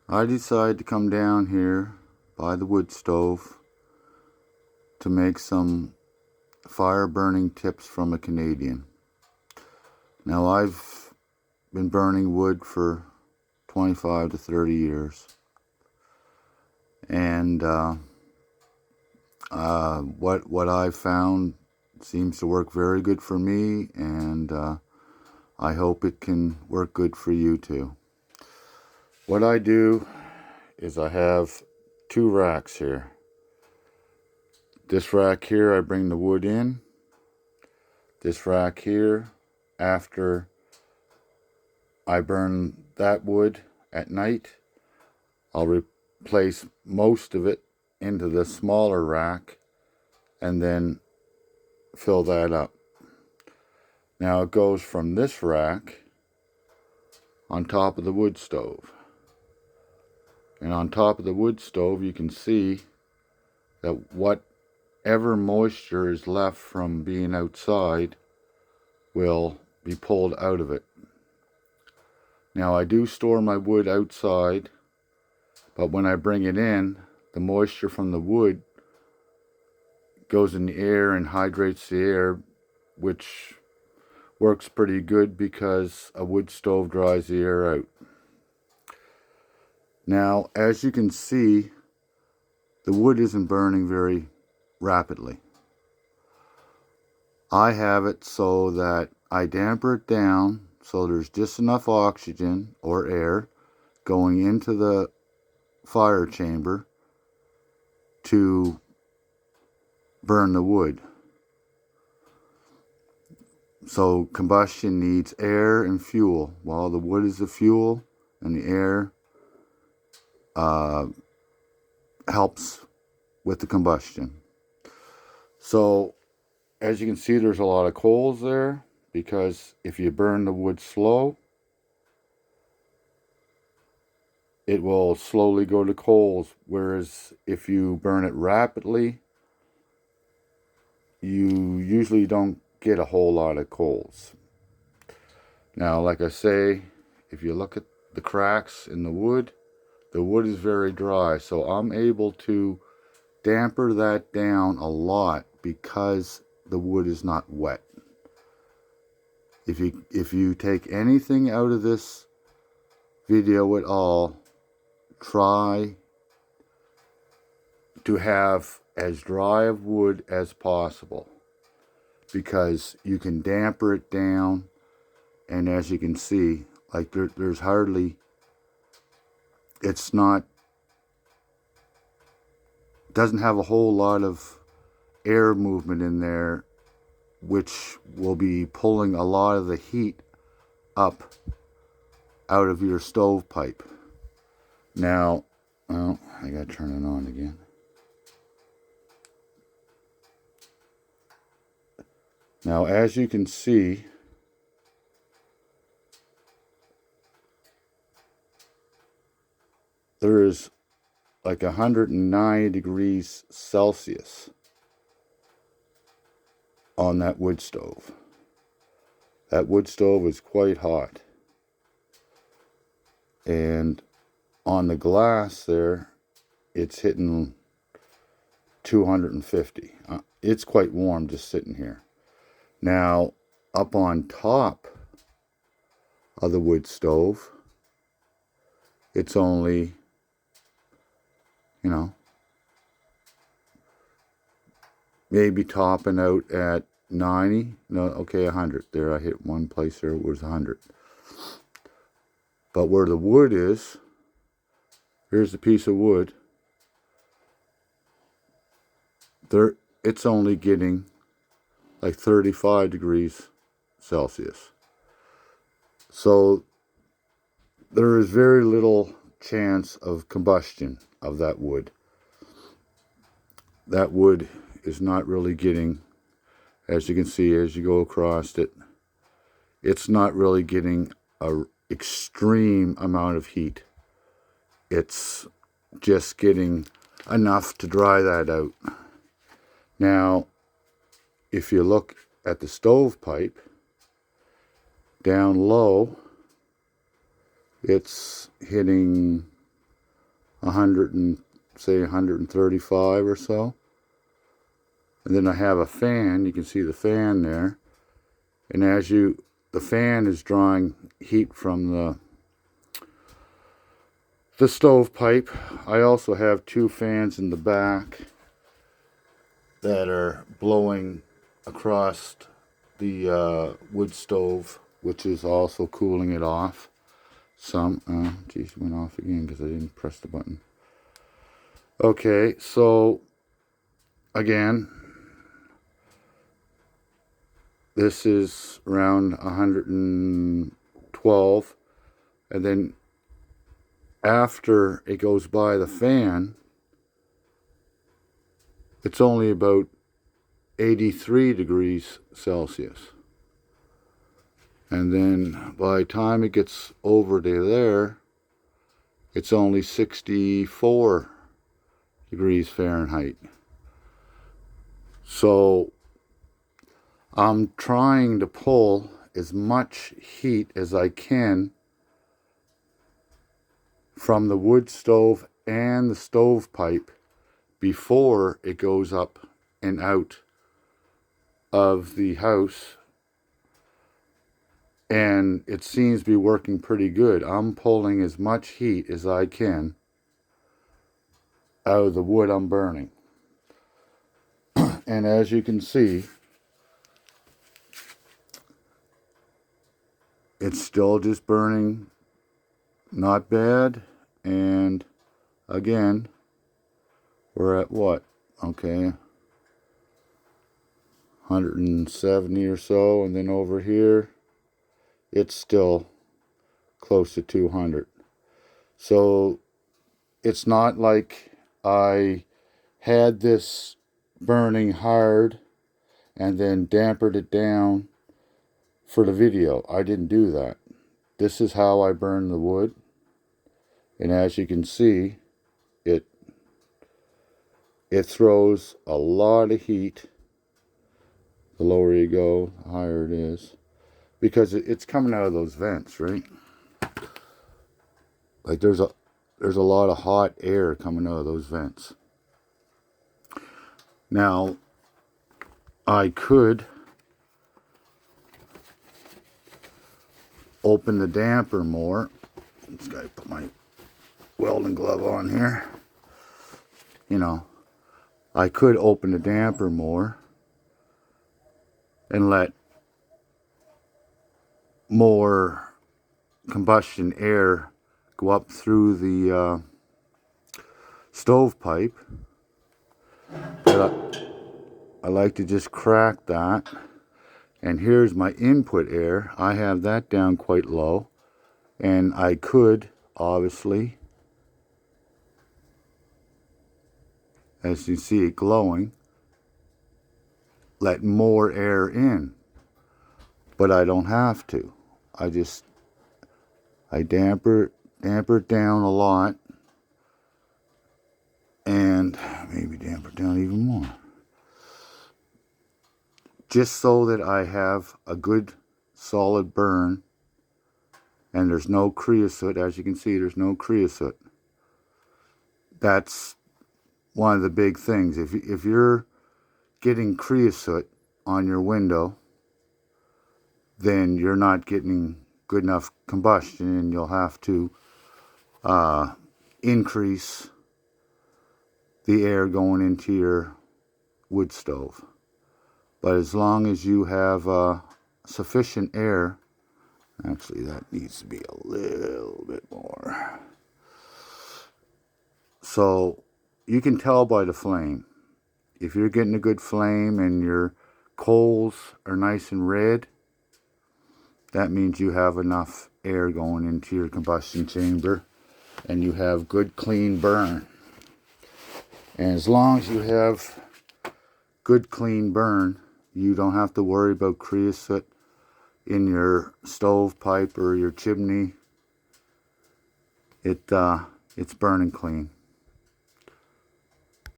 I decided to come down here by the wood stove to make some fire burning tips from a Canadian. Now, I've been burning wood for 25 to 30 years, and what I've found seems to work very good for me, and I hope it can work good for you too. What I do is I have two racks here. This rack here, I bring the wood in. This rack here, after I burn that wood at night, I'll replace most of it into the smaller rack and then fill that up. Now it goes from this rack on top of the wood stove. And on top of the wood stove, you can see that whatever moisture is left from being outside will be pulled out of it. Now, I do store my wood outside, but when I bring it in, the moisture from the wood goes in the air and hydrates the air, which works pretty good because a wood stove dries the air out. Now, as you can see, the wood isn't burning very rapidly. I have it so that I damper it down so there's just enough oxygen or air going into the fire chamber to burn the wood. So combustion needs air and fuel. While the wood is the fuel and the air helps with the combustion. So as you can see, there's a lot of coals there, because if you burn the wood slow, it will slowly go to coals, whereas if you burn it rapidly, you usually don't get a whole lot of coals. Now, like I say, if you look at the cracks in the wood is very dry, so I'm able to damper that down a lot because the wood is not wet. If you take anything out of this video at all, try to have as dry of wood as possible, because you can damper it down, and as you can see, like there's hardly, doesn't have a whole lot of air movement in there, which will be pulling a lot of the heat up out of your stovepipe. Now, oh, I gotta turn it on again. Now, as you can see, there is like 109 degrees Celsius on that wood stove. That wood stove is quite hot. And on the glass there, it's hitting 250. It's quite warm just sitting here. Now, up on top of the wood stove, it's only, maybe topping out at 90. No, okay, 100. There, I hit one place there, it was 100. But where the wood is, here's a piece of wood. There, it's only getting like 35 degrees Celsius. So there is very little chance of combustion of that wood. That wood is not really getting, as you can see as you go across it, it's not really getting an extreme amount of heat. It's just getting enough to dry that out. Now, if you look at the stovepipe, down low, it's hitting 100 and say 135 or so. And then I have a fan. You can see the fan there. And as the fan is drawing heat from the stove pipe. I also have two fans in the back that are blowing across the wood stove, which is also cooling it off some. Geez, it went off again because I didn't press the button. Okay, so again, this is around 112, and then after it goes by the fan, it's only about 83 degrees Celsius. And then by the time it gets over to there, it's only 64 degrees Fahrenheit. So I'm trying to pull as much heat as I can from the wood stove and the stovepipe before it goes up and out of the house, and it seems to be working pretty good. I'm pulling as much heat as I can out of the wood I'm burning. And as you can see, it's still just burning not bad. And again, we're at what? Okay, 170 or so, and then over here it's still close to 200. So it's not like I had this burning hard and then dampened it down for the video. I didn't do that. This is how I burn the wood, and as you can see, it throws a lot of heat. The lower you go, the higher it is, because it's coming out of those vents, right? Like there's a lot of hot air coming out of those vents. Now, I could open the damper more. Just gotta put my welding glove on here. You know, I could open the damper more and let more combustion air go up through the stovepipe, but I like to just crack that. And here's my input air. I have that down quite low, and I could obviously, as you see it glowing, let more air in, but I don't have to. I damper it down a lot, and maybe damper it down even more, just so that I have a good solid burn, and there's no creosote. As you can see, there's no creosote. That's one of the big things. If you're getting creosote on your window, then you're not getting good enough combustion, and you'll have to increase the air going into your wood stove. But as long as you have sufficient air, actually that needs to be a little bit more. So you can tell by the flame. If you're getting a good flame and your coals are nice and red, that means you have enough air going into your combustion chamber and you have good clean burn. And as long as you have good clean burn, you don't have to worry about creosote in your stovepipe or your chimney. It's burning clean.